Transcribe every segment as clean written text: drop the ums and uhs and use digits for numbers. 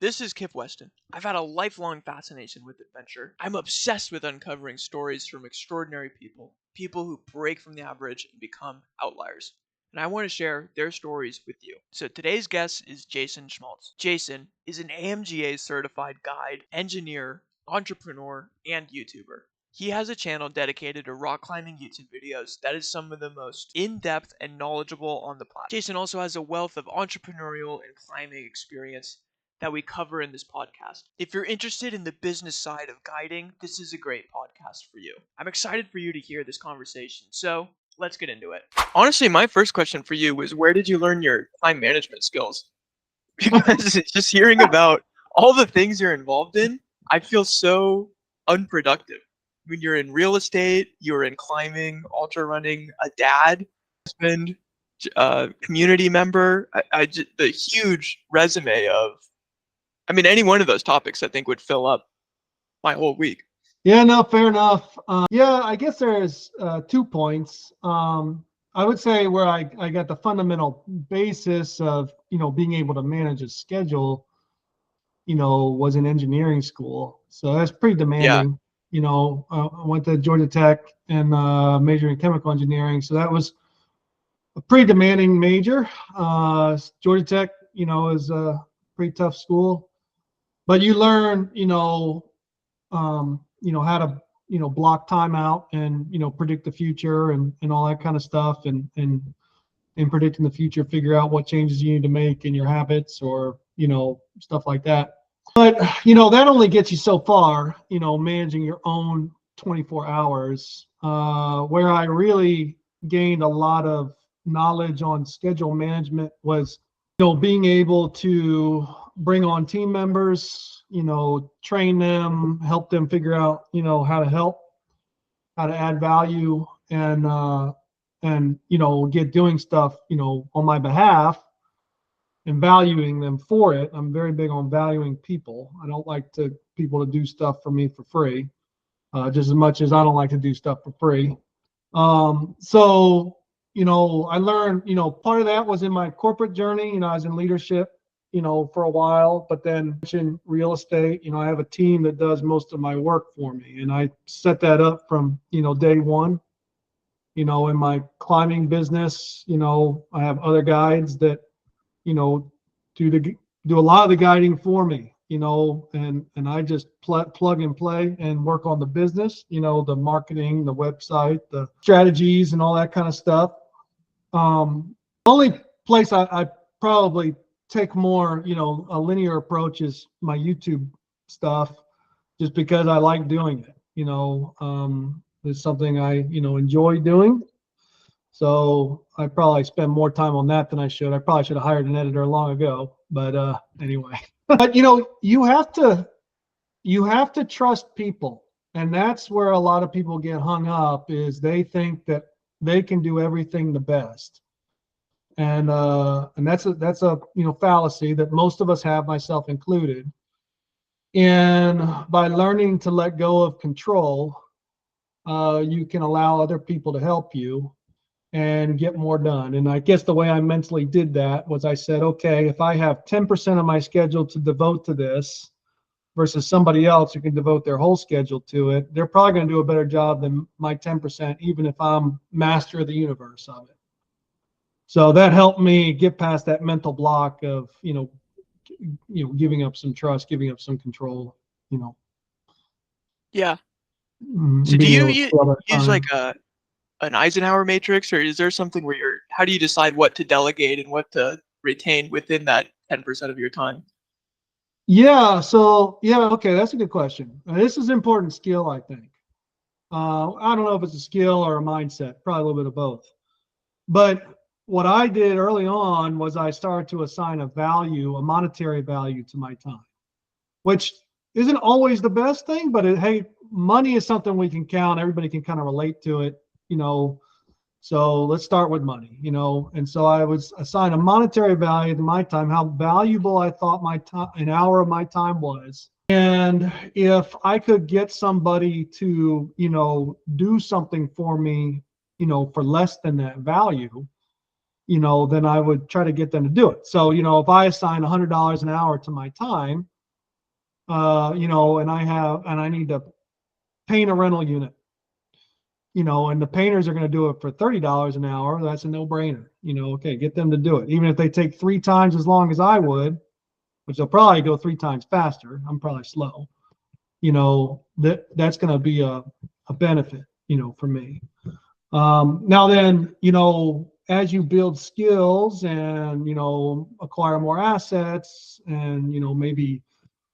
This is Kip Weston. I've had a lifelong fascination with adventure. I'm obsessed with uncovering stories from extraordinary people, people who break from the average and become outliers. And I want to share their stories with you. So today's guest is Jason Schmaltz. Jason is an AMGA certified guide, engineer, entrepreneur, and YouTuber. He has a channel dedicated to rock climbing YouTube videos that is some of the most in-depth and knowledgeable on the platform. Jason also has a wealth of entrepreneurial and climbing experience that we cover in this podcast. If you're interested in the business side of guiding, this is a great podcast for you. I'm excited for you to hear this conversation, so let's get into it. Honestly, my first question for you was, where did you learn your time management skills? Because just hearing about all the things you're involved in, I feel so unproductive. When you're in real estate, you're in climbing, ultra running, a dad, husband, community member, the huge resume of, any one of those topics I think would fill up my whole week. Yeah, no, fair enough. Yeah, I guess there's 2 points. I would say where I got the fundamental basis of, being able to manage a schedule, was in engineering school. So that's pretty demanding. I went to Georgia Tech and majored in chemical engineering. So that was a pretty demanding major. Georgia Tech, is a pretty tough school. But you learn, how to, block time out and, predict the future and all that kind of stuff. And in predicting the future, figure out what changes you need to make in your habits or, stuff like that. But, that only gets you so far, managing your own 24 hours. Where I really gained a lot of knowledge on schedule management was, being able to bring on team members, train them, help them figure out, how to help, how to add value, and get doing stuff, on my behalf and valuing them for it. I'm very big on valuing people. I don't like people to do stuff for me for free, just as much as I don't like to do stuff for free. So, I learned, part of that was in my corporate journey. I was in leadership, for a while, but then in real estate, I have a team that does most of my work for me. And I set that up from, day one. In my climbing business, I have other guides that, do a lot of the guiding for me, and I just plug and play and work on the business, the marketing, the website, the strategies, and all that kind of stuff. Only place I probably take more, a linear approach is my YouTube stuff, just because I like doing it. It's something I, enjoy doing. So I probably spend more time on that than I should. I probably should have hired an editor long ago, but anyway. But you have to trust people, and that's where a lot of people get hung up. Is they think that they can do everything the best, and that's a fallacy that most of us have, myself included. And by learning to let go of control, you can allow other people to help you and get more done. And I guess the way I mentally did that was I said, okay, if I have 10% of my schedule to devote to this versus somebody else who can devote their whole schedule to it, they're probably going to do a better job than my 10%, even if I'm master of the universe of it. So that helped me get past that mental block of, giving up some trust, giving up some control, Yeah. So do you use like an Eisenhower matrix, or is there something where how do you decide what to delegate and what to retain within that 10% of your time? Yeah. So okay, that's a good question. This is an important skill, I think. I don't know if it's a skill or a mindset, probably a little bit of both. But what I did early on was I started to assign a monetary value to my time, which isn't always the best thing, but hey, money is something we can count. Everybody can kind of relate to it, so let's start with money, and so I would assign a monetary value to my time, how valuable I thought my time, an hour of my time was. And if I could get somebody to, do something for me, for less than that value, then I would try to get them to do it. So, if I assign $100 an hour to my time, and I need to paint a rental unit, and the painters are going to do it for $30 an hour. That's a no-brainer. Okay, get them to do it. Even if they take 3 times as long as I would, which they'll probably go 3 times faster. I'm probably slow. That's going to be a benefit, for me. Now then, as you build skills and, acquire more assets and, maybe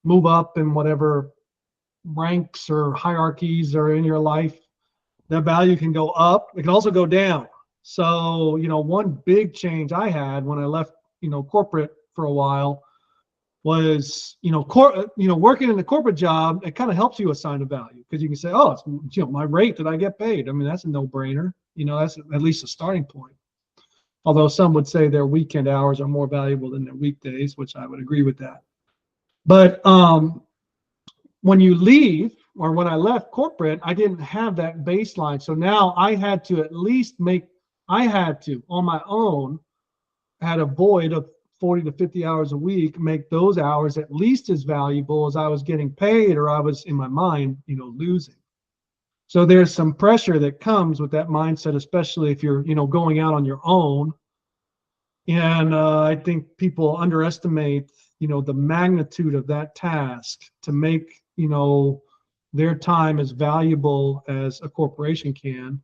move up in whatever ranks or hierarchies are in your life, that value can go up. It can also go down. So, one big change I had when I left, corporate for a while was, working in the corporate job. It kind of helps you assign a value because you can say, oh, it's, my rate that I get paid. I mean, that's a no-brainer. That's at least a starting point. Although some would say their weekend hours are more valuable than their weekdays, which I would agree with that. But when you leave, or when I left corporate, I didn't have that baseline. So now I had to at least on my own, had a void of 40 to 50 hours a week, make those hours at least as valuable as I was getting paid, or I was in my mind, losing. So there's some pressure that comes with that mindset, especially if you're, going out on your own. And I think people underestimate, the magnitude of that task to make, their time as valuable as a corporation can.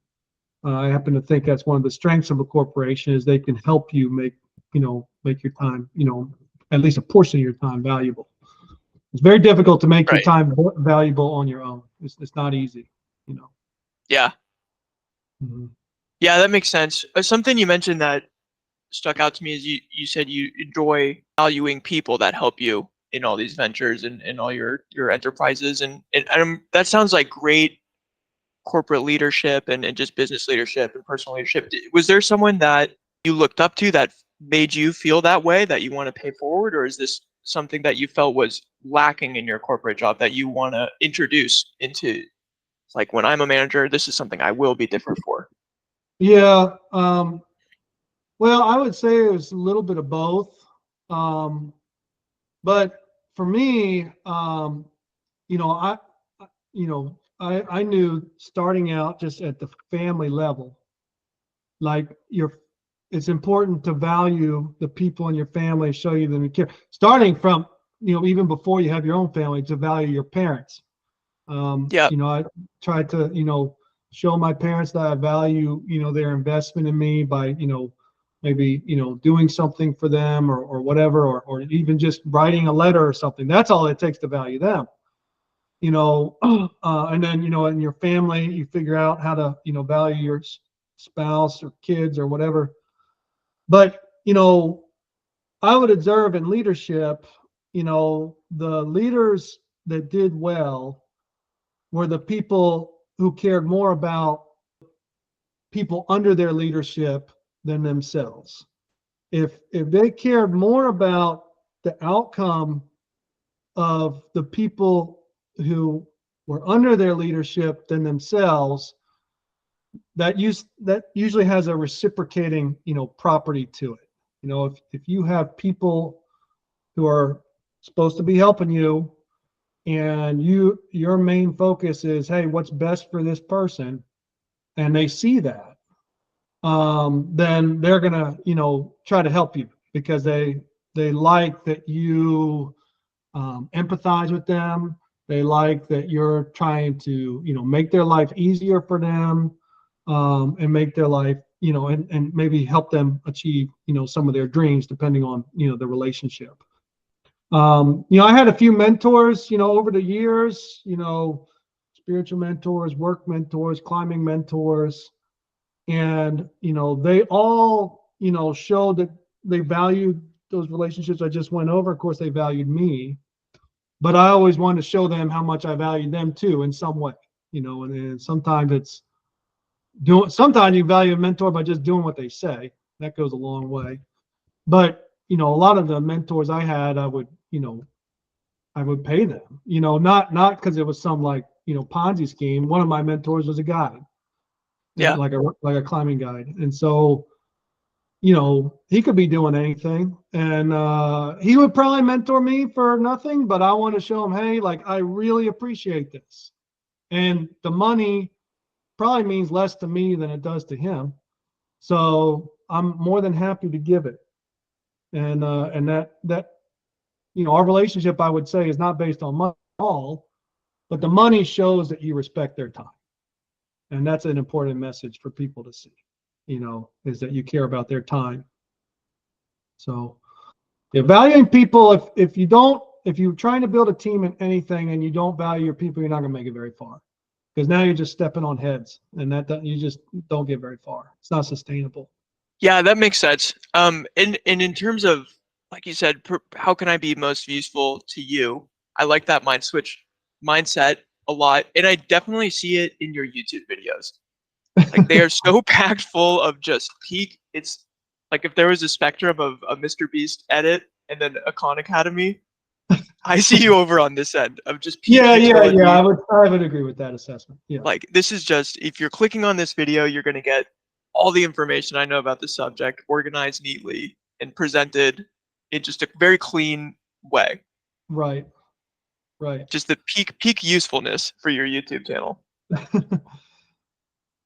I happen to think that's one of the strengths of a corporation is they can help you make your time, at least a portion of your time valuable. It's very difficult to make your Right. time valuable on your own. It's not easy, Yeah. Mhm. Yeah, that makes sense. Something you mentioned that stuck out to me is you said you enjoy valuing people that help you in all these ventures and all your enterprises and that sounds like great corporate leadership and just business leadership and personal leadership. Was there someone that you looked up to that made you feel that way that you want to pay forward, or is this something that you felt was lacking in your corporate job that you want to introduce into, like, when I'm a manager, this is something I will be different for? Yeah. Well, I would say it was a little bit of both. Um, but for me, you know, I, I knew starting out just at the family level, like it's important to value the people in your family, show you them you care. Starting from, even before you have your own family, to value your parents. Yeah. I tried to, show my parents that I value, their investment in me by, maybe, doing something for them or whatever, or even just writing a letter or something. That's all it takes to value them. And then, in your family, you figure out how to, value your spouse or kids or whatever. But, I would observe in leadership, the leaders that did well were the people who cared more about people under their leadership than themselves. If they cared more about the outcome of the people who were under their leadership than themselves, that usually has a reciprocating, property to it. If you have people who are supposed to be helping you, and your main focus is, hey, what's best for this person, and they see that, then they're gonna, try to help you because they like that you empathize with them. They like that you're trying to, make their life easier for them, and make their life, and maybe help them achieve, some of their dreams, depending on, the relationship. I had a few mentors, over the years, spiritual mentors, work mentors, climbing mentors, and, they all, showed that they valued those relationships I just went over. Of course, they valued me, but I always wanted to show them how much I valued them too in some way, and sometimes sometimes you value a mentor by just doing what they say. That goes a long way. But, a lot of the mentors I had, I would pay them, not because it was some, like, Ponzi scheme. One of my mentors was a guide, Yeah. like a climbing guide. And so, he could be doing anything, and he would probably mentor me for nothing, but I want to show him, hey, like, I really appreciate this. And the money probably means less to me than it does to him. So I'm more than happy to give it. And that our relationship, I would say, is not based on money at all, but the money shows that you respect their time. And that's an important message for people to see, is that you care about their time. So valuing people, if you're trying to build a team in anything and you don't value your people, you're not going to make it very far, because now you're just stepping on heads, and you just don't get very far. It's not sustainable. Yeah, that makes sense. And in terms of, like you said, how can I be most useful to you? I like that mindset a lot, and I definitely see it in your YouTube videos. Like, they are so packed full of just peak. It's like if there was a spectrum of a Mr. Beast edit and then a Khan Academy, I see you over on this end of just peak utility. I would agree with that assessment. Yeah. Like, this is just, if you're clicking on this video, you're going to get all the information I know about the subject, organized neatly and presented in just a very clean way. Right. Just the peak usefulness for your YouTube channel.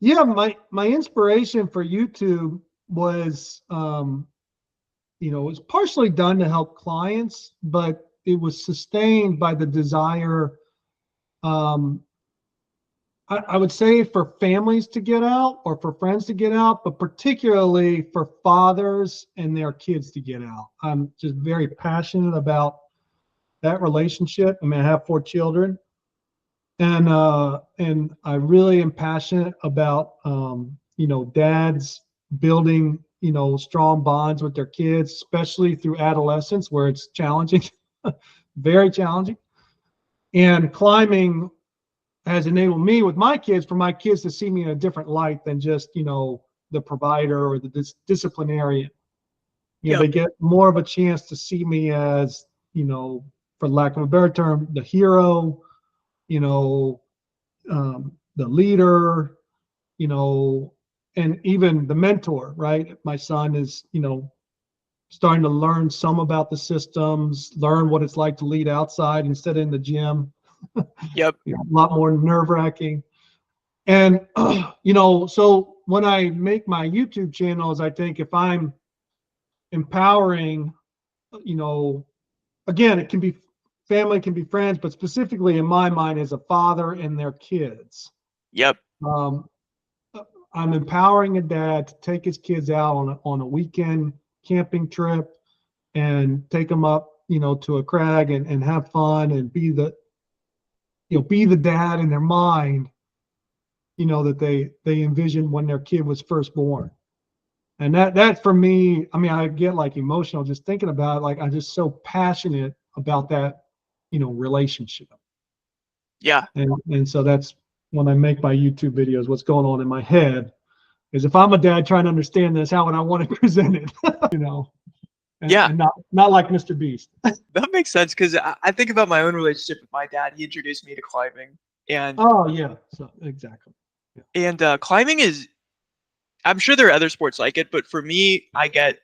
Yeah, my inspiration for YouTube was, it was partially done to help clients, but it was sustained by the desire, I would say, for families to get out or for friends to get out, but particularly for fathers and their kids to get out. I'm just very passionate about that relationship. I mean, I have 4 children, and I really am passionate about, dads building, strong bonds with their kids, especially through adolescence, where it's challenging, very challenging. And climbing has enabled me with my kids, for my kids to see me in a different light than just, the provider or the disciplinarian. They get more of a chance to see me as, for lack of a better term, the hero, the leader, and even the mentor, right? My son is, starting to learn some about the systems, learn what it's like to lead outside instead of in the gym. Yep. A lot more nerve-wracking. And, so when I make my YouTube channels, I think if I'm empowering, again, it can be family, can be friends, but specifically in my mind is a father and their kids. Yep. I'm empowering a dad to take his kids out on a weekend camping trip and take them up, to a crag and have fun and be the dad in their mind, that they envisioned when their kid was first born. And that for me, I mean, I get like emotional just thinking about it. Like, I'm just so passionate about that, relationship. Yeah. And so that's when I make my YouTube videos, what's going on in my head is, if I'm a dad trying to understand this, how would I want to present it? And not like Mr. Beast. That makes sense, because I think about my own relationship with my dad. He introduced me to climbing, and so exactly. Yeah. And climbing is, I'm sure there are other sports like it, but for me, I get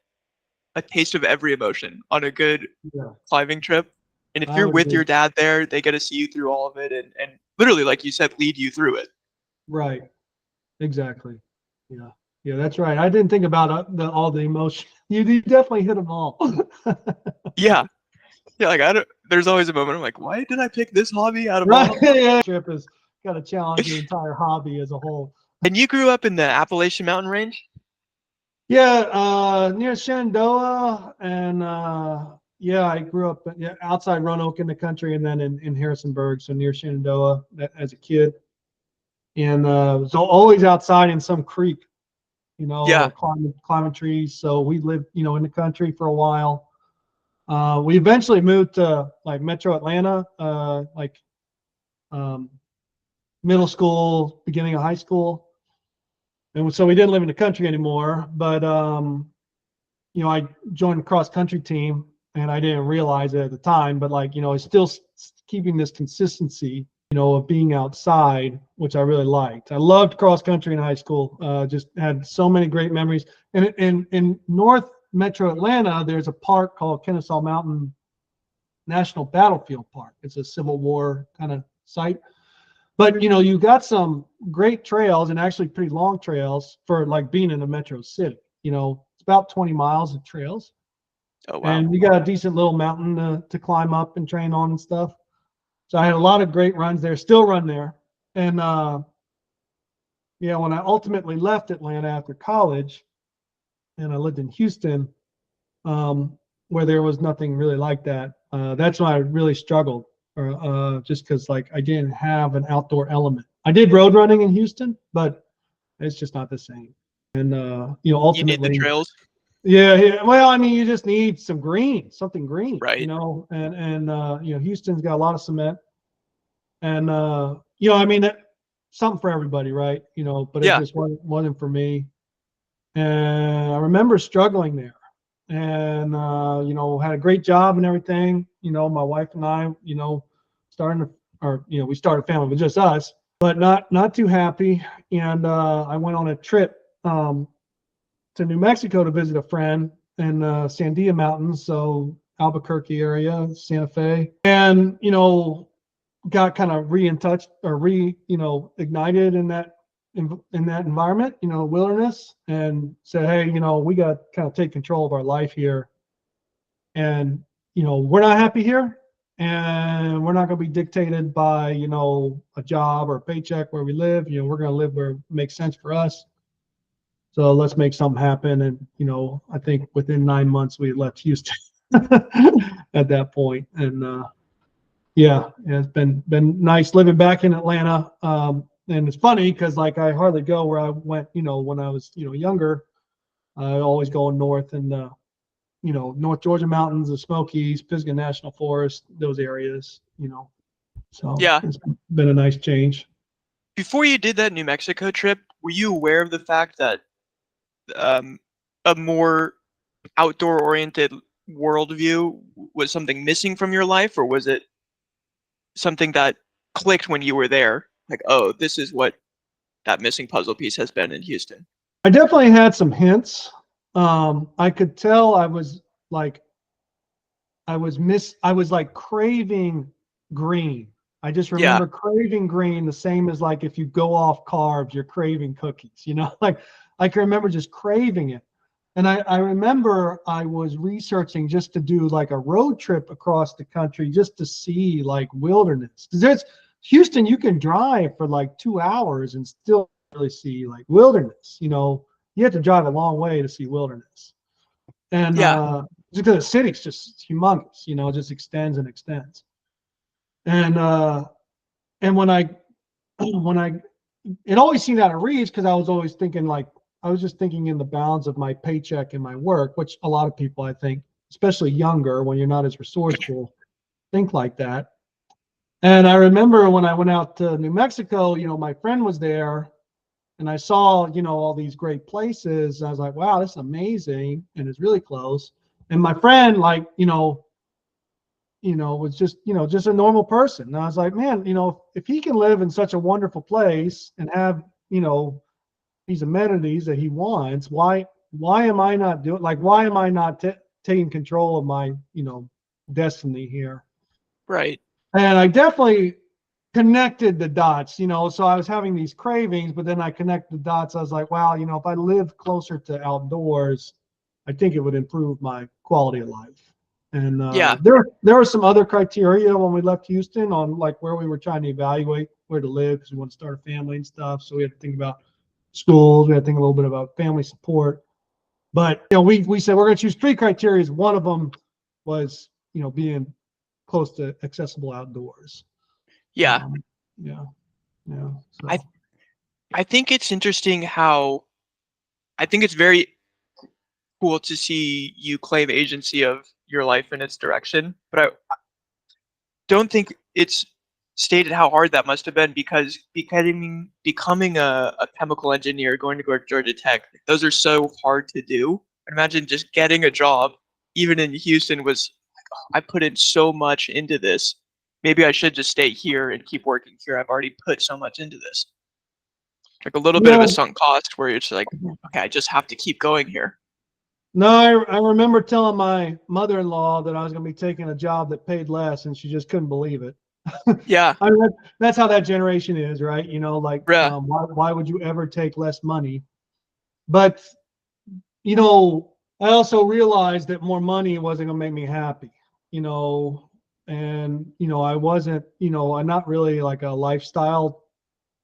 a taste of every emotion on a good climbing trip. And if you're with your dad there, they get to see you through all of it, and literally, like you said, lead you through it. Right. Exactly. Yeah. Yeah, that's right. I didn't think about all the emotion. You definitely hit them all. Yeah. Like, there's always a moment I'm like, why did I pick this hobby out of all? Yeah. Trip has got to challenge the entire hobby as a whole. And you grew up in the Appalachian Mountain Range? Yeah, near Shenandoah, and I grew up outside Roanoke in the country, and then in Harrisonburg, so near Shenandoah as a kid. And so always outside in some creek, climbing trees. So we lived, in the country for a while. We eventually moved to like Metro Atlanta, middle school, beginning of high school. And so we didn't live in the country anymore, but, I joined the cross country team, and I didn't realize it at the time, but I still keeping this consistency, of being outside, which I really liked. I loved cross country in high school. Just had so many great memories. in North Metro Atlanta, there's a park called Kennesaw Mountain National Battlefield Park. It's a Civil War kind of site. But you got some great trails, and actually pretty long trails for like being in a metro city. It's about 20 miles of trails, Oh wow. and you got a decent little mountain to climb up and train on and stuff. So I had a lot of great runs there. Still run there, and when I ultimately left Atlanta after college, and I lived in Houston, where there was nothing really like that. That's when I really struggled, just because like I didn't have an outdoor element. I did road running in Houston, but it's just not the same. And You need the ultimately, trails, yeah. Well, I mean, you just need some green, something green, right? and Houston's got a lot of cement, and I mean, something for everybody, right? But it Yeah. just wasn't for me. And I remember struggling there, and had a great job and everything. My wife and I, we started a family with just us, but not too happy. And I went on a trip to New Mexico to visit a friend in Sandia Mountains, so Albuquerque area, Santa Fe, and got kind of in touch or ignited in that environment, wilderness, and said, hey, we got to kind of take control of our life here, and we're not happy here, and we're not going to be dictated by a job or a paycheck where we live. We're going to live where it makes sense for us. So let's make something happen. And I think within 9 months we left Houston at that point. And it's been nice living back in Atlanta. And it's funny because like I hardly go where I went, when I was younger. I always going north, and North Georgia mountains, the Smokies, Pisgah National Forest, those areas. So Yeah. it's been a nice change. Before you did that New Mexico trip, were you aware of the fact that a more outdoor-oriented worldview was something missing from your life, or was it something that clicked when you were there? Like, oh, this is what that missing puzzle piece has been in Houston. I definitely had some hints. I could tell I was like craving green. I just Yeah. remember craving green, the same as like if you go off carbs, you're craving cookies, like I can remember just craving it. And I remember I was researching just to do like a road trip across the country just to see like wilderness. Because there's Houston, you can drive for like 2 hours and still really see like wilderness. You have to drive a long way to see wilderness. And Yeah. because the city's just humongous, it just extends and extends. And when I when I it always seemed out of reach because I was always thinking like I was just thinking in the bounds of my paycheck and my work, which a lot of people I think, especially younger when you're not as resourceful, think like that. And I remember when I went out to New Mexico, my friend was there, and I saw, all these great places. I was like, wow, this is amazing, and it's really close. And my friend, like, was just a normal person. And I was like, man, if he can live in such a wonderful place and have, these amenities that he wants, why am I not doing, like, why am I not taking control of my, destiny here? Right. And I definitely connected the dots, so I was having these cravings, but then I connected the dots. I was like, wow, if I lived closer to outdoors, I think it would improve my quality of life. And Yeah. there were some other criteria when we left Houston on like where we were trying to evaluate where to live because we want to start a family and stuff. So we had to think about schools. We had to think a little bit about family support. But we said we're going to choose 3 criteria. One of them was being close to accessible outdoors. Yeah. Yeah, yeah. So I think it's interesting how I think it's very cool to see you claim agency of your life and its direction, but I don't think it's stated how hard that must have been because becoming a chemical engineer, going to go to Georgia Tech, those are so hard to do. Imagine just getting a job, even in Houston, was like, oh, I put in so much into this. Maybe I should just stay here and keep working here. I've already put so much into this. Like a little bit of Yeah. a sunk cost where you're just like, okay, I just have to keep going here. No, I remember telling my mother-in-law that I was going to be taking a job that paid less, and she just couldn't believe it. Yeah. I mean, that's how that generation is, right? You know, like, Yeah. why would you ever take less money? But, you know, I also realized that more money wasn't going to make me happy, you know, and, you know, I wasn't, you know, I'm not really like a lifestyle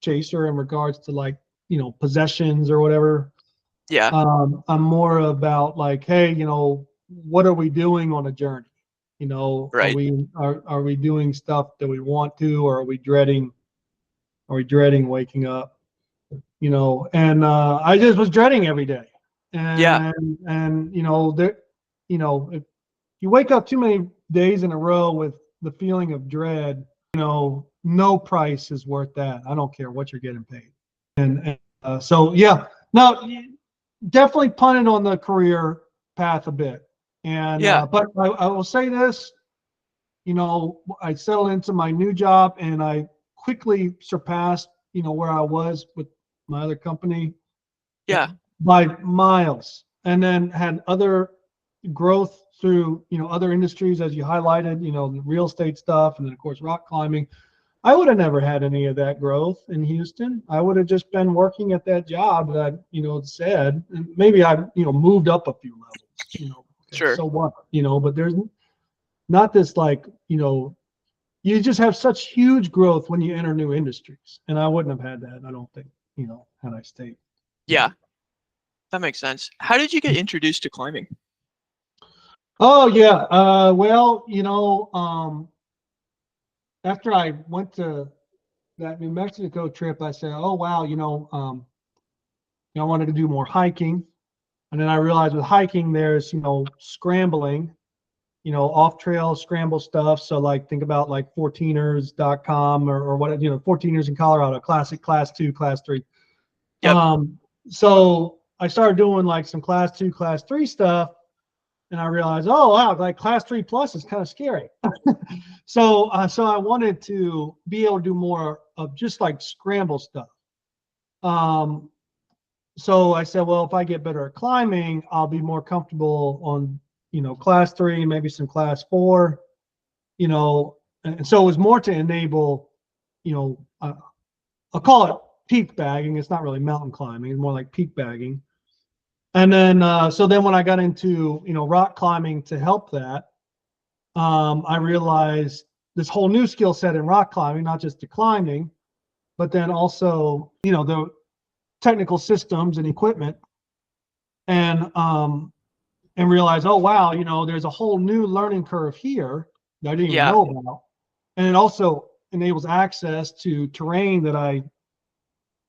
chaser in regards to like, you know, possessions or whatever. Yeah. I'm more about like, hey, you know, what are we doing on a journey? You know, Right. are we doing stuff that we want to, or are we dreading waking up? You know, and I just was dreading every day, Yeah. and you know, there, you know, if you wake up too many days in a row with the feeling of dread, you know, no price is worth that. I don't care what you're getting paid, and so yeah, no, definitely punted on the career path a bit. And Yeah. but I will say this, you know, I settled into my new job and I quickly surpassed, you know, where I was with my other company Yeah. by miles, and then had other growth through, you know, other industries as you highlighted, you know, the real estate stuff, and then of course rock climbing. I would have never had any of that growth in Houston. I would have just been working at that job that I, you know, said, and maybe I, you know, moved up a few levels, you know, okay, Sure. so what, you know, but there's not this like, you know, you just have such huge growth when you enter new industries. And I wouldn't have had that, I don't think, you know, had I stayed. Yeah. That makes sense. How did you get introduced to climbing? Oh yeah. Well, you know, after I went to that New Mexico trip, I said, oh wow, you know, I wanted to do more hiking. And then I realized with hiking, there's, you know, scrambling, you know, off trail scramble stuff. So like think about like 14ers.com or what, you know, 14ers in Colorado, classic class 2, class 3. Yep. So I started doing like some class 2, class 3 stuff. And I realized, oh wow, like class 3 plus is kind of scary. So I wanted to be able to do more of just like scramble stuff. Um, so I said, well, if I get better at climbing, I'll be more comfortable on, you know, class 3, maybe some class 4, you know. And so it was more to enable, you know, I'll call it peak bagging. It's not really mountain climbing, it's more like peak bagging. And then, so then when I got into, you know, rock climbing to help that, I realized this whole new skill set in rock climbing, not just the climbing, but then also, you know, the technical systems and equipment, and realize, oh wow, you know, there's a whole new learning curve here that I didn't even Yeah. know about, and it also enables access to terrain that I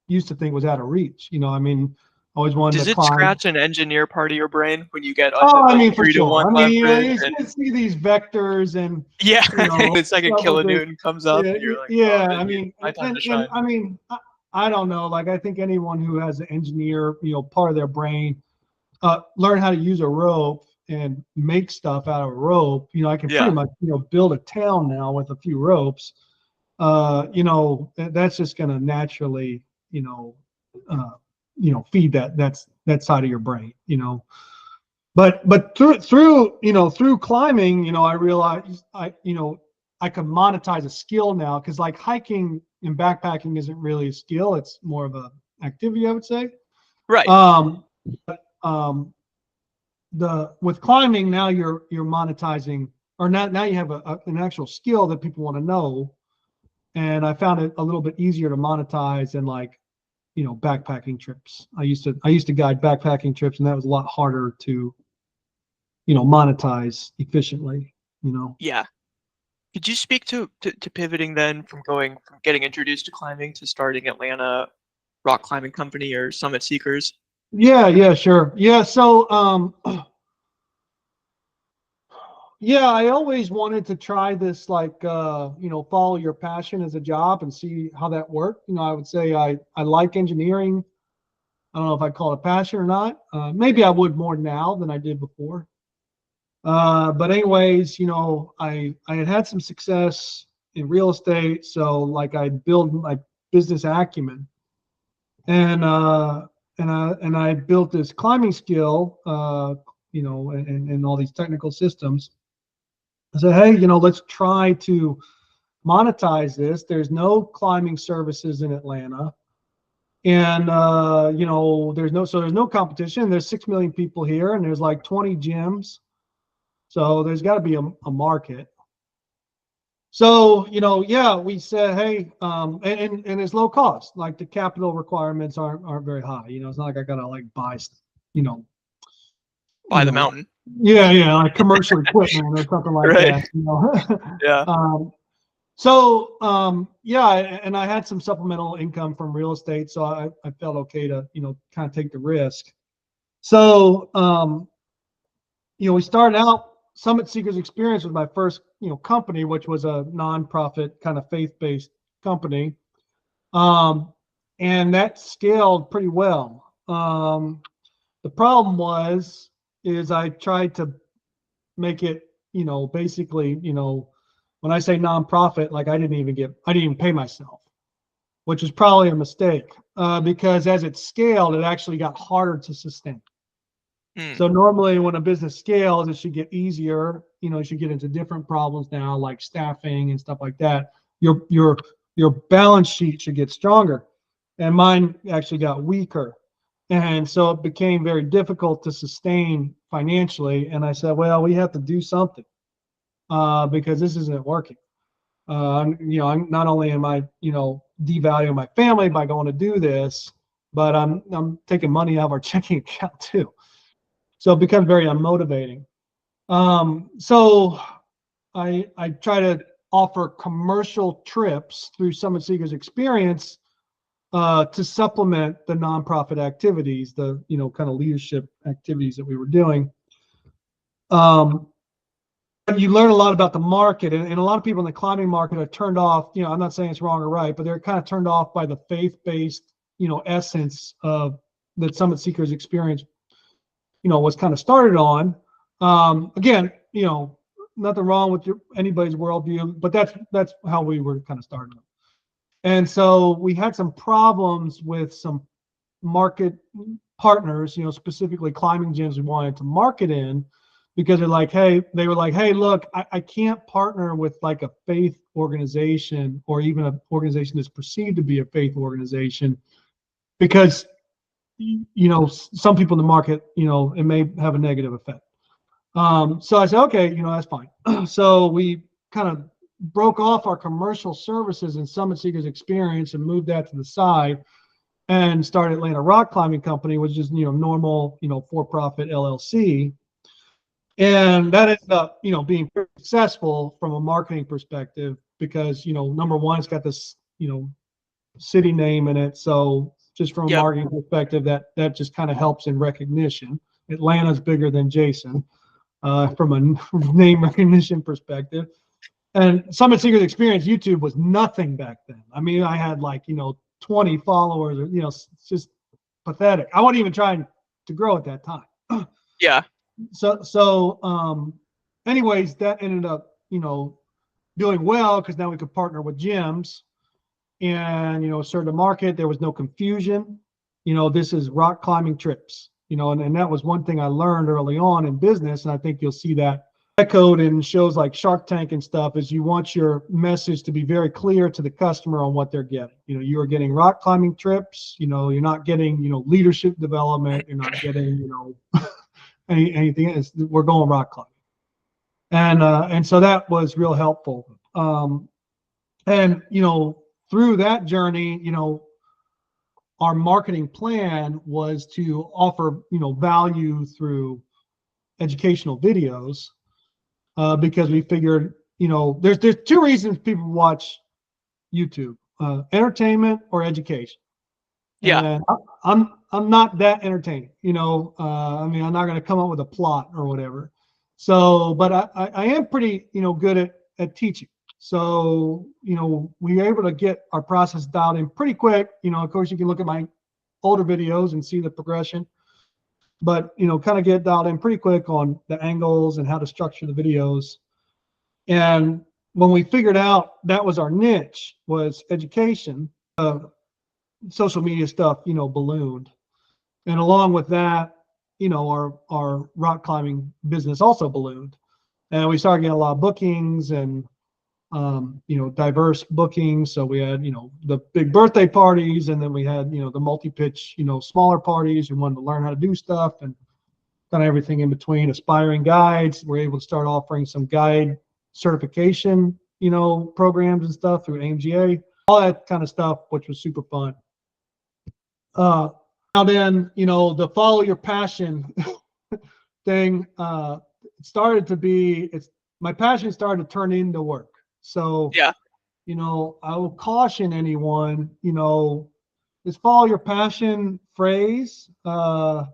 used to think was out of reach. You know, I mean, I always wanted Does to it climb. scratch an engineer part of your brain when you get onto Oh, I like mean, for 3-to-1 sure. I mean, you know, leverage you and see these vectors and, yeah, you know, the second stuff with the, kilonewton comes up yeah, and you're like, oh, yeah. this I is mean, my time to and shine. I mean, I don't know. Like, I think anyone who has an engineer, you know, part of their brain, learn how to use a rope and make stuff out of a rope. You know, I can pretty Yeah. much, you know, build a town now with a few ropes. You know, that's just going to naturally, you know, uh, feed that side of your brain. You know, but through you know, through climbing, you know, I realized I could monetize a skill now, because like hiking and backpacking isn't really a skill; it's more of a activity, I would say. Right. Um, um, the with climbing now you're monetizing, or now you have an actual skill that people want to know, and I found it a little bit easier to monetize than like, you know, backpacking trips. I used to guide backpacking trips, and that was a lot harder to, you know, monetize efficiently, you know. Yeah. Could you speak to pivoting then from going from getting introduced to climbing to starting Atlanta Rock Climbing Company or Summit Seekers? Yeah, sure. Yeah, so yeah, I always wanted to try this, like, you know, follow your passion as a job and see how that worked. You know, I would say I like engineering. I don't know if I call it passion or not. Maybe I would more now than I did before. But anyways, you know, I had some success in real estate, so like I build my business acumen, And I built this climbing skill, and all these technical systems. I said, hey, let's try to monetize this. There's no climbing services in Atlanta, and there's no competition. There's 6 million people here, and there's like 20 gyms, so there's got to be a market. So, yeah, we said, hey, and it's low cost. Like the capital requirements aren't very high. It's not like I gotta like buy, you know, By the mountain. yeah, like commercial equipment or something like Right. that. Yeah. Yeah, and I had some supplemental income from real estate, so I felt okay to, kind of take the risk. So, we started out. Summit Seekers Experience was my first, company, which was a nonprofit kind of faith-based company, and that scaled pretty well. The problem is I tried to make it, basically, when I say nonprofit, like I didn't even pay myself, which is probably a mistake, because as it scaled, it actually got harder to sustain. So normally when a business scales, it should get easier. You should get into different problems now, like staffing and stuff like that. Your balance sheet should get stronger, and mine actually got weaker, and so it became very difficult to sustain financially. And I said, well, we have to do something, because this isn't working. I'm not only am I, devaluing my family by going to do this, but I'm taking money out of our checking account too. So it becomes very unmotivating. So I try to offer commercial trips through Summit Seekers Experience, to supplement the nonprofit activities, the kind of leadership activities that we were doing. But you learn a lot about the market, and a lot of people in the climbing market are turned off. I'm not saying it's wrong or right, but they're kind of turned off by the faith-based, essence of that Summit Seekers Experience, was kind of started on. Again, nothing wrong with anybody's worldview, but that's how we were kind of started. And so we had some problems with some market partners, specifically climbing gyms we wanted to market in, because they were like, hey, look, I can't partner with like a faith organization, or even an organization that's perceived to be a faith organization, because some people in the market, it may have a negative effect. So I said, okay, that's fine. So we kind of broke off our commercial services in Summit Seekers Experience and moved that to the side, and started Atlanta Rock Climbing Company, which is normal, for-profit LLC. And that ended up, being pretty successful from a marketing perspective, because number one, it's got this city name in it, so just from a Yep. marketing perspective, that just kind of helps in recognition. Atlanta's bigger than Jason, from a name recognition perspective. And Summit Seekers Experience YouTube was nothing back then. I mean, I had like 20 followers, or it's just pathetic. I wasn't even trying to grow at that time. Yeah. Anyways, that ended up doing well, because now we could partner with gyms and serve the market. There was no confusion. This is rock climbing trips. And that was one thing I learned early on in business, and I think you'll see that echoed in shows like Shark Tank and stuff, is you want your message to be very clear to the customer on what they're getting. You are getting rock climbing trips. You're not getting leadership development. You're not getting anything else. We're going rock climbing, and so that was real helpful. And through that journey, our marketing plan was to offer value through educational videos, because we figured there's two reasons people watch YouTube: entertainment or education. Yeah. And I'm not that entertaining. I mean, I'm not going to come up with a plot or whatever. So, but I am pretty good at teaching. So, we were able to get our process dialed in pretty quick. Of course, you can look at my older videos and see the progression, but, kind of get dialed in pretty quick on the angles and how to structure the videos. And when we figured out that was our niche, was education, social media stuff, ballooned. And along with that, our rock climbing business also ballooned. And we started getting a lot of bookings and, diverse bookings. So we had, the big birthday parties, and then we had, the multi-pitch, smaller parties who wanted to learn how to do stuff, and kind of everything in between. Aspiring guides, we're able to start offering some guide certification, programs and stuff through AMGA, all that kind of stuff, which was super fun. Now then, the follow your passion thing, my passion started to turn into work. So, Yeah. I will caution anyone, this follow your passion phrase. I'm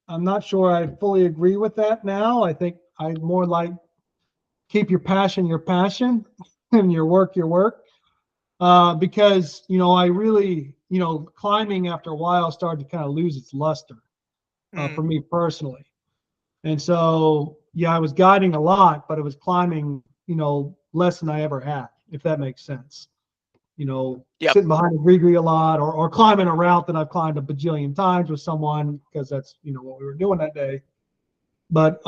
not sure I fully agree with that now. I think I more like keep your passion and your work your work. Because, I really, climbing after a while started to kind of lose its luster for me personally. And so, yeah, I was guiding a lot, but it was climbing, less than I ever had, if that makes sense. Yep. Sitting behind a gree a lot, or climbing a route that I've climbed a bajillion times with someone, because that's, what we were doing that day. But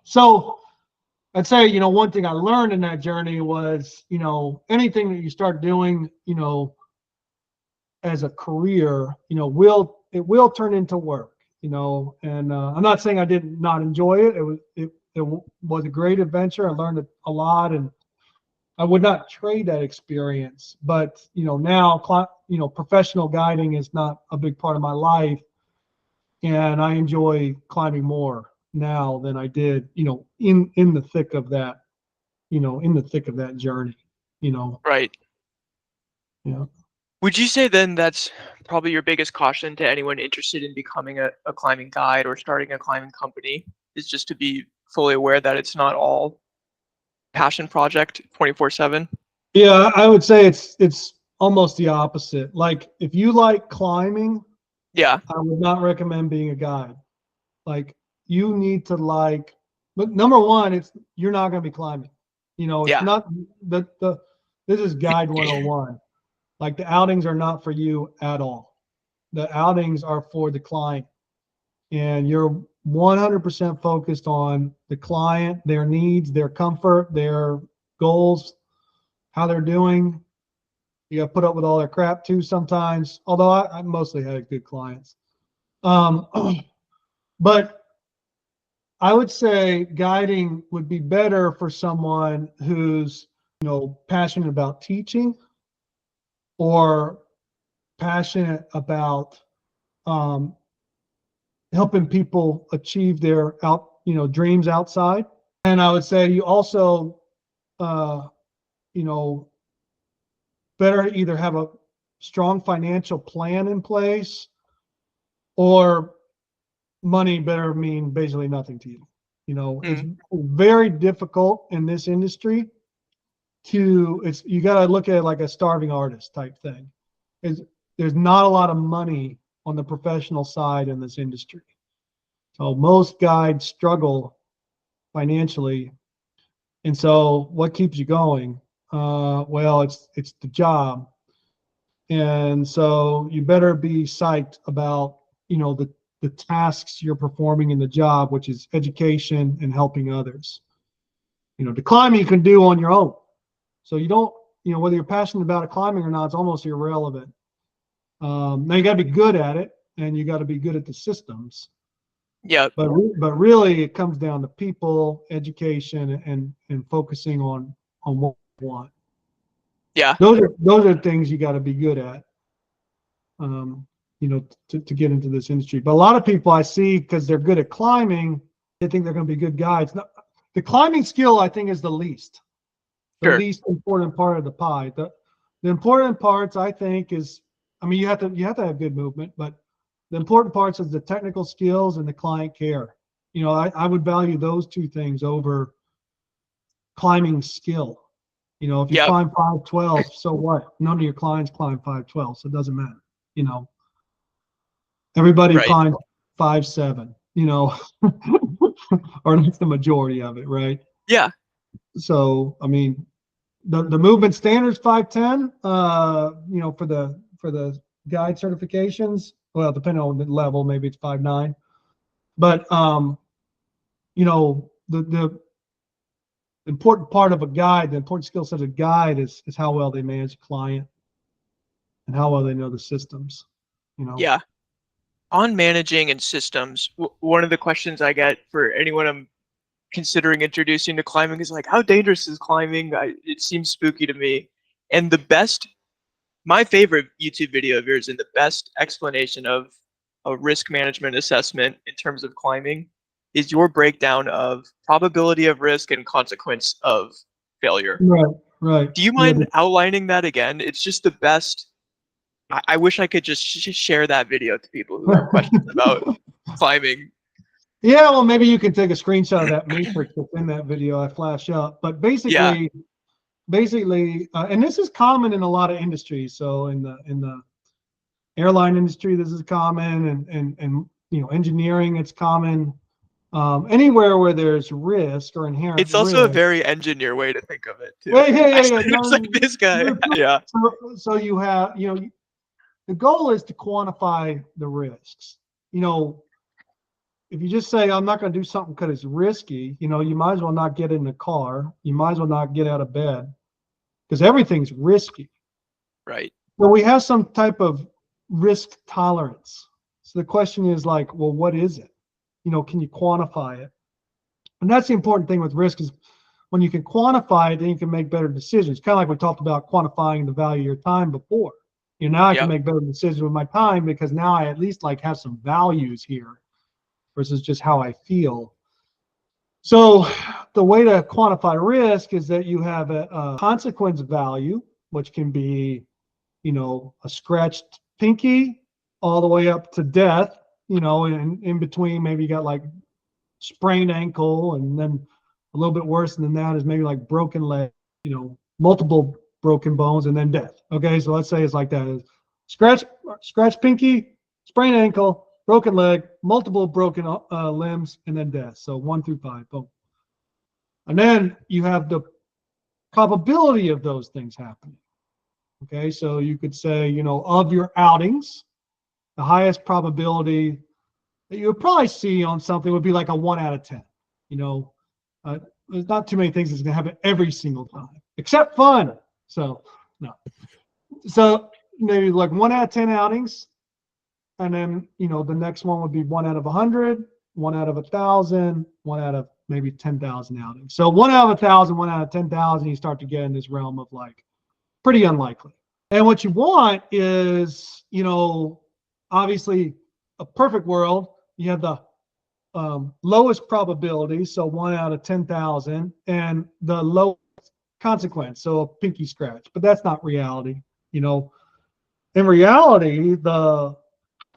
so I'd say, one thing I learned in that journey was, anything that you start doing, as a career, it will turn into work, and I'm not saying I did not enjoy it. It was a great adventure. I learned a lot, and I would not trade that experience. But, now, professional guiding is not a big part of my life, and I enjoy climbing more now than I did, in the thick of that, journey, Right. Yeah. Would you say then that's probably your biggest caution to anyone interested in becoming a climbing guide or starting a climbing company, is just to be fully aware that it's not all passion project 24/7? Yeah, I would say it's almost the opposite. Like, if you like climbing, Yeah. I would not recommend being a guide. Like, you need to like, but number one, you're not going to be climbing. It's Yeah. not this is guide 101. Like, the outings are not for you at all. The outings are for the client, and you're 100% focused on the client, their needs, their comfort, their goals, how they're doing. You got to put up with all their crap too sometimes. Although I mostly had good clients. But I would say guiding would be better for someone who's, passionate about teaching, or passionate about helping people achieve their dreams outside. And I would say you also, you know, better either have a strong financial plan in place, or money better mean basically nothing to you. It's Mm. very difficult in this industry you got to look at it like a starving artist type thing. There's not a lot of money on the professional side in this industry. So most guides struggle financially. And so what keeps you going? Well, it's the job. And so you better be psyched about, the tasks you're performing in the job, which is education and helping others. The climbing you can do on your own. So you don't, whether you're passionate about it climbing or not, it's almost irrelevant. Now you got to be good at it, and you got to be good at the systems. Yep. But really, it comes down to people, education, and focusing on what you want. Yeah. Those are things you got to be good at. To get into this industry. But a lot of people I see, because they're good at climbing, they think they're going to be good guides. Now, the climbing skill, I think, is the least Sure. important part of the pie. The important parts, I think, is, you have to have good movement, but the important parts is the technical skills and the client care. I would value those two things over climbing skill. If you Yep. climb 512, so what? None of your clients climb 512, so it doesn't matter. Everybody Right. climbs 5.7, or that's the majority of it, right? Yeah. So, the movement standards 510, for the guide certifications. Well, depending on the level, maybe it's 5'9". But the important part of a guide, the important skill set of a guide is how well they manage a client and how well they know the systems. Yeah. On managing and systems, one of the questions I get for anyone I'm considering introducing to climbing is like, how dangerous is climbing? It seems spooky to me. And my favorite YouTube video of yours and the best explanation of a risk management assessment in terms of climbing is your breakdown of probability of risk and consequence of failure. Right, right. Do you Yeah, mind outlining that again? It's just the best. I wish I could just share that video to people who have questions about climbing. yeah, well, maybe you can take a screenshot of that matrix that's in that video I flash up. But Yeah, basically, and this is common in a lot of industries. So in the airline industry, this is common, and engineering, it's common. Anywhere where there's risk or inherent it's also a risk. very engineer way to think of it too. Yeah, yeah, yeah, yeah. Actually, it's like this guy. Yeah, So you have, the goal is to quantify the risks. If you just say, I'm not going to do something because it's risky, you might as well not get in the car. You might as well not get out of bed because everything's risky. right. Well, we have some type of risk tolerance. So the question is like, well, what is it? Can you quantify it? And that's the important thing with risk is when you can quantify it, then you can make better decisions. Kind of like we talked about quantifying the value of your time before. Now I can Yep. make better decisions with my time because now I at least like have some values here versus just how I feel. So the way to quantify risk is that you have a consequence value, which can be, a scratched pinky all the way up to death, and in between maybe you got like sprained ankle, and then a little bit worse than that is maybe like broken leg, multiple broken bones, and then death. Okay, so let's say it's like that: scratch pinky, sprained ankle, broken leg, multiple broken limbs, and then death. So 1 through 5, boom. And then you have the probability of those things happening. Okay, so you could say, of your outings, the highest probability that you would probably see on something would be like a 1 out of 10. There's not too many things that's going to happen every single time, except fun. So, no. So maybe like 1 out of 10 outings. And then, the next one would be 1 out of 100, 1 out of 1,000, 1 out of maybe 10,000 outings. So 1 out of 1,000, 1 out of 10,000, you start to get in this realm of like pretty unlikely. And what you want is, obviously a perfect world. You have the lowest probability, so 1 out of 10,000, and the lowest consequence, so a pinky scratch. But that's not reality. In reality, the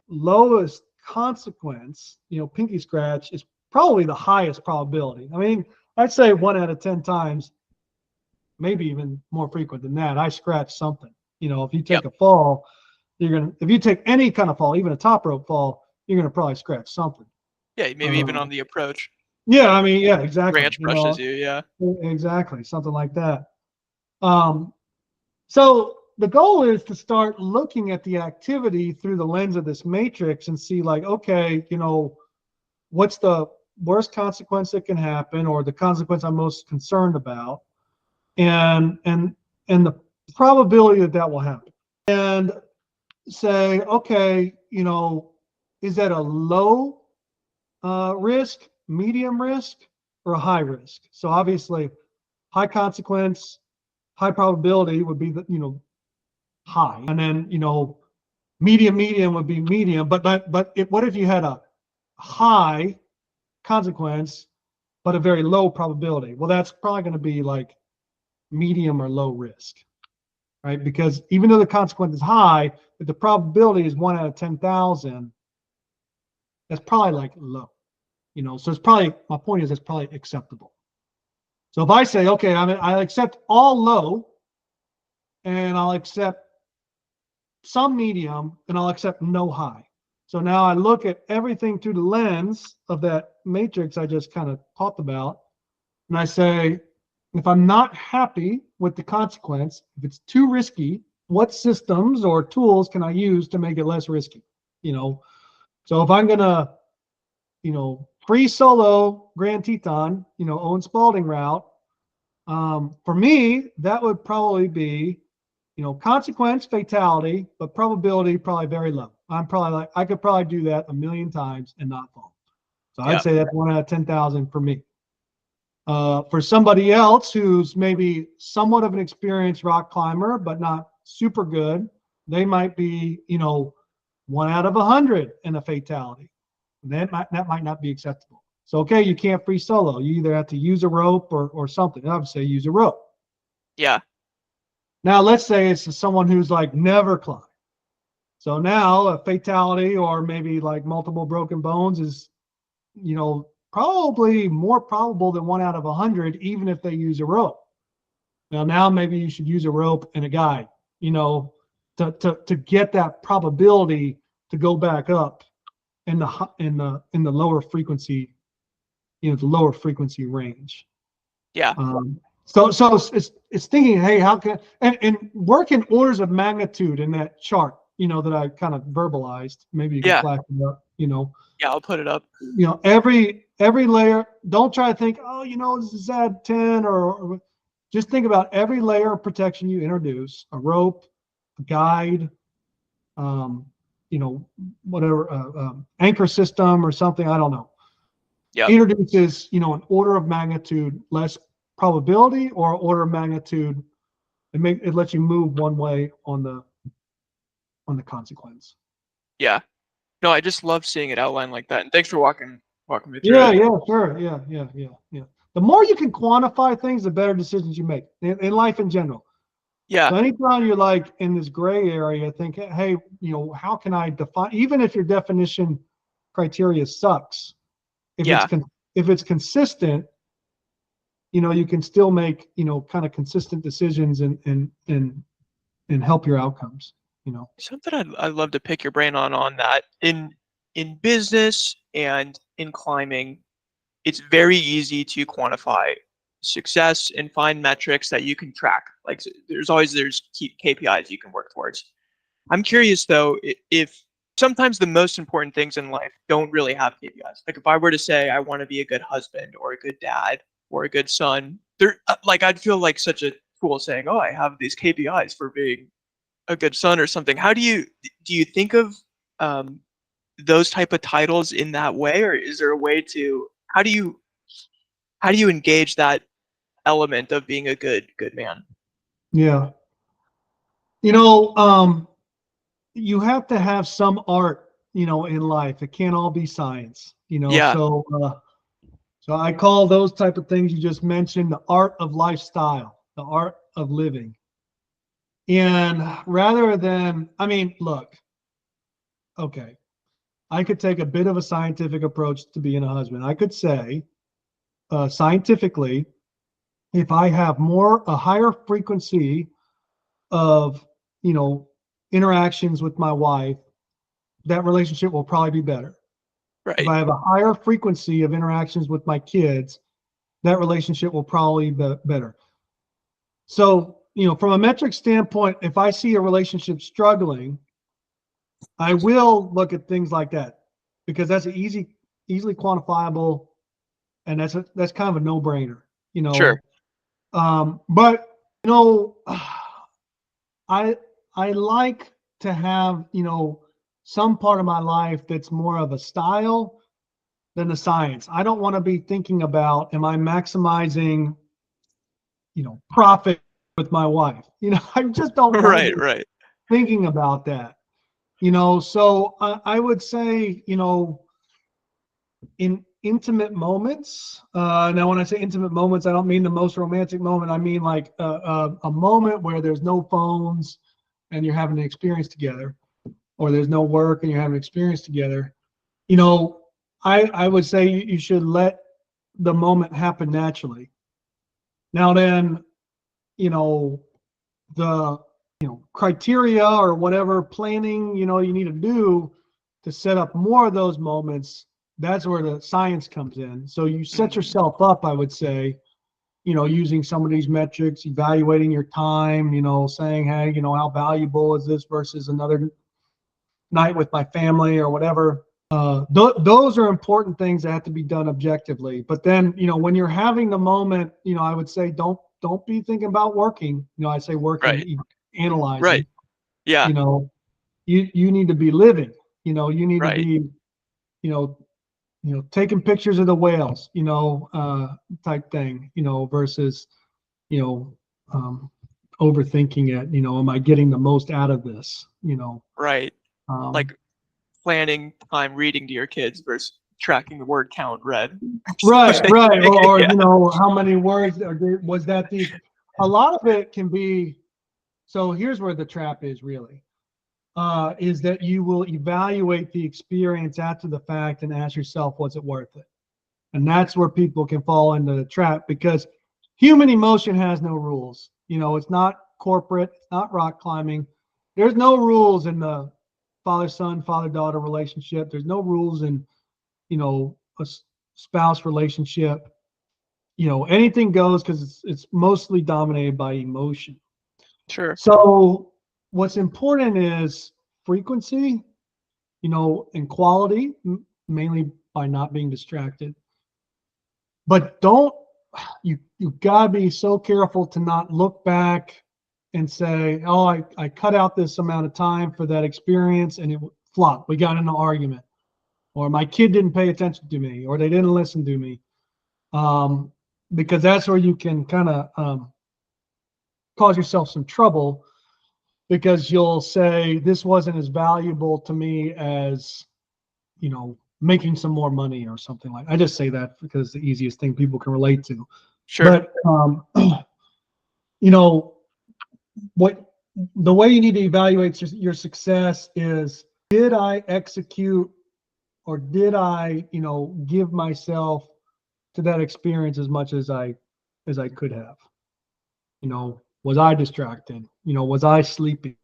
lowest consequence, pinky scratch, is probably the highest probability. I mean, I'd say 1 out of 10 times, maybe even more frequent than that, I scratch something. If you take Yep. a fall, if you take any kind of fall, even a top rope fall, you're gonna probably scratch something. Yeah, maybe even on the approach. Yeah, I mean, yeah, exactly. Branch brushes you. Yeah. Exactly, something like that. So the goal is to start looking at the activity through the lens of this matrix and see like, okay, what's the worst consequence that can happen, or the consequence I'm most concerned about, and the probability that will happen, and say, okay, is that a low risk, medium risk, or a high risk? So obviously, high consequence, high probability would be the high, and then medium would be medium. But what if you had a high consequence but a very low probability? Well, that's probably going to be like medium or low risk, right? Because even though the consequence is high, if the probability is 1 out of 10,000, that's probably like low, So it's probably, my point is, it's probably acceptable. So if I say, okay, I accept all low, and I'll accept some medium, and I'll accept no high. So now I look at everything through the lens of that matrix I just kind of talked about, and I say, If I'm not happy with the consequence, if it's too risky, what systems or tools can I use to make it less risky? You know, so if I'm gonna, free solo Grand Teton, Owen Spalding route, for me, that would probably be, consequence, fatality, but probability probably very low. I'm probably like, I could probably do that a million times and not fall. So I'd Yeah. say that's 1 out of 10,000 for me. For somebody else who's maybe somewhat of an experienced rock climber, but not super good, they might be, 1 out of 100 in a fatality. That might not be acceptable. So, okay, you can't free solo. You either have to use a rope or something. I would say use a rope. Yeah. Now, let's say it's someone who's like never climbed. So now a fatality or maybe like multiple broken bones is, probably more probable than 1 out of 100, even if they use a rope. Now maybe you should use a rope and a guide, to get that probability to go back up in the lower frequency, the lower frequency range. Yeah. So it's thinking, hey, how can and work in orders of magnitude in that chart, that I kind of verbalized. Maybe you can Yeah. flash it up, Yeah. I'll put it up. Every layer. Don't try to think, oh, this is at 10 or just think about every layer of protection you introduce: a rope, a guide, whatever, anchor system or something. I don't know. Yeah. Introduces, an order of magnitude less probability or order of magnitude. It lets you move one way on the consequence. Yeah. No, I just love seeing it outlined like that. And thanks for walking me through Yeah, it. yeah, sure. Yeah. The more you can quantify things, the better decisions you make in life in general. Yeah. So anytime you're like in this gray area, think, hey, how can I define, even if your definition criteria sucks, if Yeah. it's consistent, you can still make, kind of consistent decisions and help your outcomes, Something I'd love to pick your brain on that in business and in climbing, it's very easy to quantify success and find metrics that you can track. Like there's KPIs you can work towards. I'm curious though, if sometimes the most important things in life don't really have KPIs. Like if I were to say I want to be a good husband or a good dad or a good son, there like I'd feel like such a fool saying, "Oh, I have these KPIs for being a good son or something." How do you think of um, those type of titles in that way, or is there a way to how do you engage that element of being a good man? yeah. You have to have some art, in life. It can't all be science, Yeah. so I call those type of things you just mentioned the art of lifestyle, the art of living. And rather than, I mean, look, okay, I could take a bit of a scientific approach to being a husband. I could say, scientifically, if I have a higher frequency of, you know, interactions with my wife, that relationship will probably be better. If Right. I have a higher frequency of interactions with my kids, that relationship will probably be better. So, from a metric standpoint, if I see a relationship struggling, I will look at things like that because that's easily quantifiable, and that's kind of a no-brainer, you Sure. know. But you know, I I like to have some part of my life that's more of a style than the science. I don't want to be thinking about, am I maximizing profit with my wife? I just don't want to Right. be Right. thinking about that. So I would say, in intimate moments. Now, when I say intimate moments, I don't mean the most romantic moment. I mean like a moment where there's no phones and you're having an experience together, or there's no work and you're having an experience together. You know, I would say you should let the moment happen naturally. Now then, you know, the criteria or whatever planning you need to do to set up more of those moments, that's where the science comes in. So you set Mm, yourself up, I would say, using some of these metrics, evaluating your time, saying, hey, how valuable is this versus another night with my family or whatever. Those are important things that have to be done objectively. But then, when you're having the moment, I would say don't be thinking about working. I say working, Right. analyzing. Right. Yeah. You need to be living. You need to Right. be, taking pictures of the whales, type thing, versus, overthinking it. Am I getting the most out of this? Right. Um, Like planning time reading to your kids versus tracking the word count read. right, or Yeah. how many words was that? A lot of it can be. So here's where the trap is really. Is that you will evaluate the experience after the fact and ask yourself, was it worth it? And that's where people can fall into the trap, because human emotion has no rules. It's not corporate, it's not rock climbing. There's no rules in the father-son, father-daughter relationship. There's no rules in, a spouse relationship. Anything goes, because it's mostly dominated by emotion. Sure. So what's important is frequency, and quality, mainly by not being distracted. But you gotta be so careful to not look back and say, oh, I cut out this amount of time for that experience and it flopped. We got in an argument, or my kid didn't pay attention to me, or they didn't listen to me. Because that's where you can kind of cause yourself some trouble, because you'll say this wasn't as valuable to me as, making some more money or something like. I just say that because it's the easiest thing people can relate to. Sure. But what the way you need to evaluate your success is, did I execute, or did I, give myself to that experience as much as I could have? Was I distracted? Was I sleeping?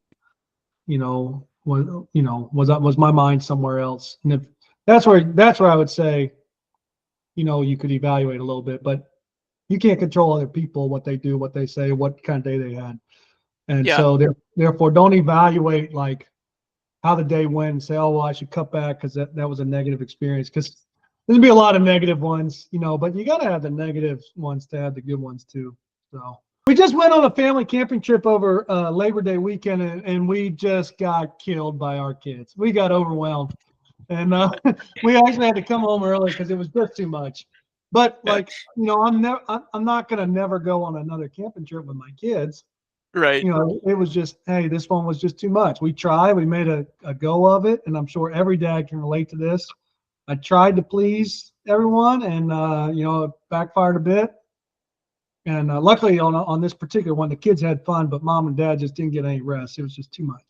Was my mind somewhere else? And if that's where I would say, you could evaluate a little bit, but you can't control other people, what they do, what they say, what kind of day they had. And Yeah. so therefore don't evaluate like how the day went and say, oh, well, I should cut back because that was a negative experience. Because there's gonna be a lot of negative ones, but you gotta have the negative ones to have the good ones too. So we just went on a family camping trip over Labor Day weekend, and we just got killed by our kids. We got overwhelmed, and we actually had to come home early because it was just too much. But Yeah. I'm not gonna never go on another camping trip with my kids. Right. It was just, hey, this one was just too much. We tried, we made a go of it, and I'm sure every dad can relate to this. I tried to please everyone, and it backfired a bit. And luckily on this particular one, the kids had fun, but mom and dad just didn't get any rest. It was just too much.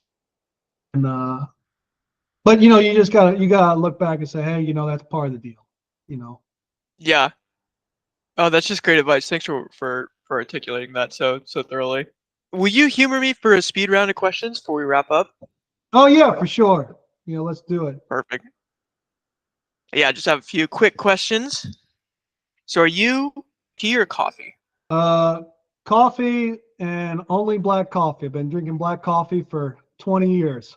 And but you just gotta look back and say, hey, that's part of the deal. Yeah. Oh, that's just great advice. Thanks for articulating that so thoroughly. Will you humor me for a speed round of questions before we wrap up? Oh yeah, for sure. Let's do it. Perfect. Yeah, I just have a few quick questions. So are you tea or coffee? Coffee, and only black coffee. I've been drinking black coffee for 20 years.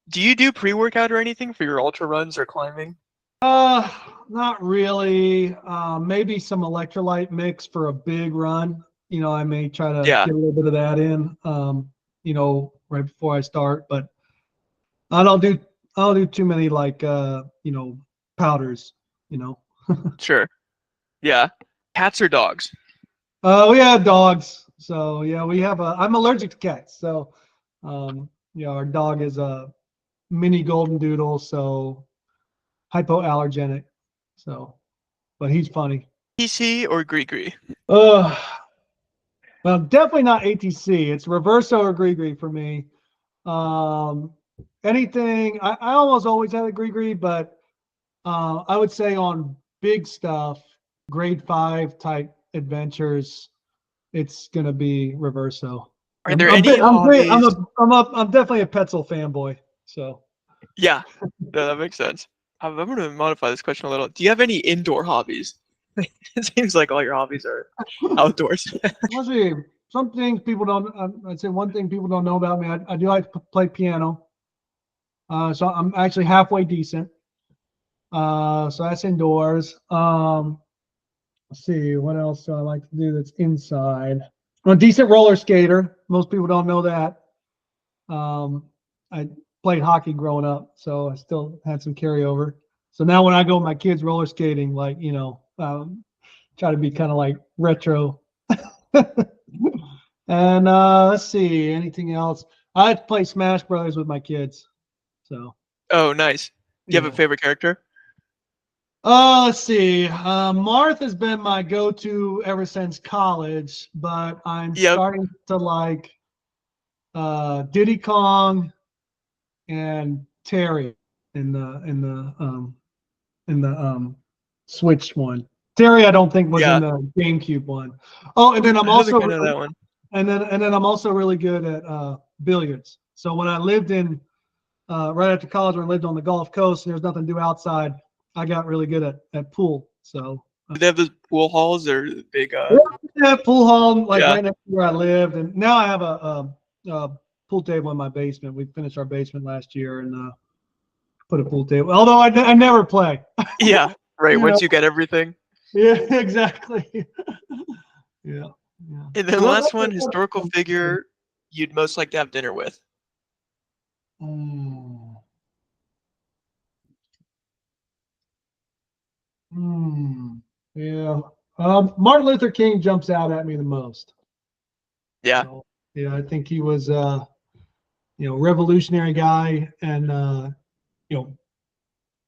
Do you do pre-workout or anything for your ultra runs or climbing? Not really. Maybe some electrolyte mix for a big run. I may try to Yeah. get a little bit of that in, right before I start, but I don't do too many like, powders, Sure. Yeah. Cats or dogs? We have dogs. So yeah, I'm allergic to cats. So, our dog is a mini golden doodle. So hypoallergenic. So, but he's funny. PC or Gree? Uh, well, definitely not ATC. It's Reverso or Gree for me. Anything, I almost always had a Gree, but I would say on big stuff, grade 5 type adventures, it's gonna be Reverso. Are there any hobbies? I'm definitely a Petzl fanboy. So Yeah, no, that makes sense. I'm going to modify this question a little. Do you have any indoor hobbies? It seems like all your hobbies are outdoors. Let's see. Some things people don't. I'd say one thing people don't know about me. I do like to play piano. So I'm actually halfway decent. So that's indoors. Let's see, what else do I like to do that's inside? I'm a decent roller skater. Most people don't know that. I played hockey growing up, so I still had some carryover. So now when I go with my kids roller skating, like, try to be kind of like retro. And let's see, anything else? I like to play Smash Brothers with my kids. So Oh, nice. Do you have a yeah. favorite character? Let's see. Marth has been my go-to ever since college, but I'm Yep. starting to like Diddy Kong and Terry in the Switch one. Terry, I don't think was in Yeah. the GameCube one. Oh, and then I'm I don't also think I know that one. and then I'm also really good at billiards. So when I lived in right after college, when I lived on the Gulf Coast and there's nothing to do outside, I got really good at pool. So Do they have those pool halls or big? yeah, pool hall like Yeah. right next to where I lived, and now I have a pool table in my basement. We finished our basement last year and put a pool table. Although I never play. Yeah. Right. You know. Once you get everything. Yeah, exactly. Yeah, yeah. And then So last one, historical figure you'd most like to have dinner with. mm, mm, yeah. Martin Luther King jumps out at me the most. Yeah. So yeah, I think he was revolutionary guy, and you know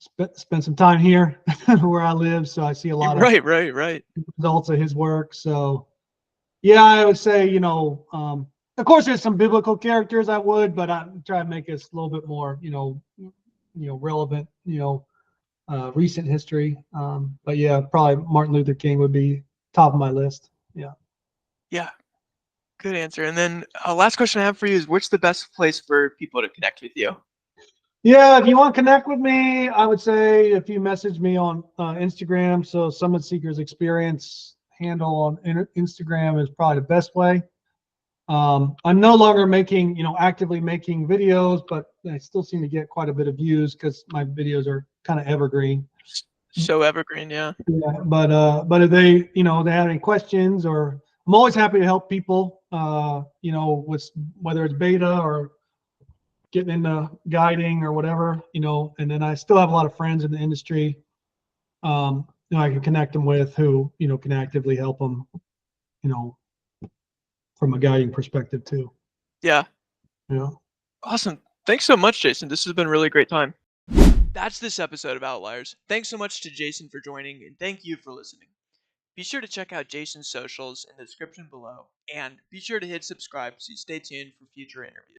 spent some time here where I live, so I see a lot of Right. Right. Right. results of his work. So yeah, I would say, of course, there's some biblical characters I would, but I try to make this a little bit more, relevant, recent history. But yeah, probably Martin Luther King would be top of my list. Yeah. Yeah. Good answer. And then last question I have for you is, what's the best place for people to connect with you? Yeah, if you want to connect with me, I would say if you message me on Instagram, so Summit Seekers Experience handle on Instagram is probably the best way. I'm no longer actively making videos, but I still seem to get quite a bit of views because my videos are kind of evergreen. So evergreen. Yeah. Yeah, but if they have any questions, or I'm always happy to help people, with whether it's beta or getting into guiding or whatever, and then I still have a lot of friends in the industry, I can connect them with who, can actively help them, you know, from a guiding perspective too. Yeah. Yeah. Awesome. Thanks so much, Jason. This has been a really great time. That's this episode of Outliers. Thanks so much to Jason for joining, and thank you for listening. Be sure to check out Jason's socials in the description below, and be sure to hit subscribe so you stay tuned for future interviews.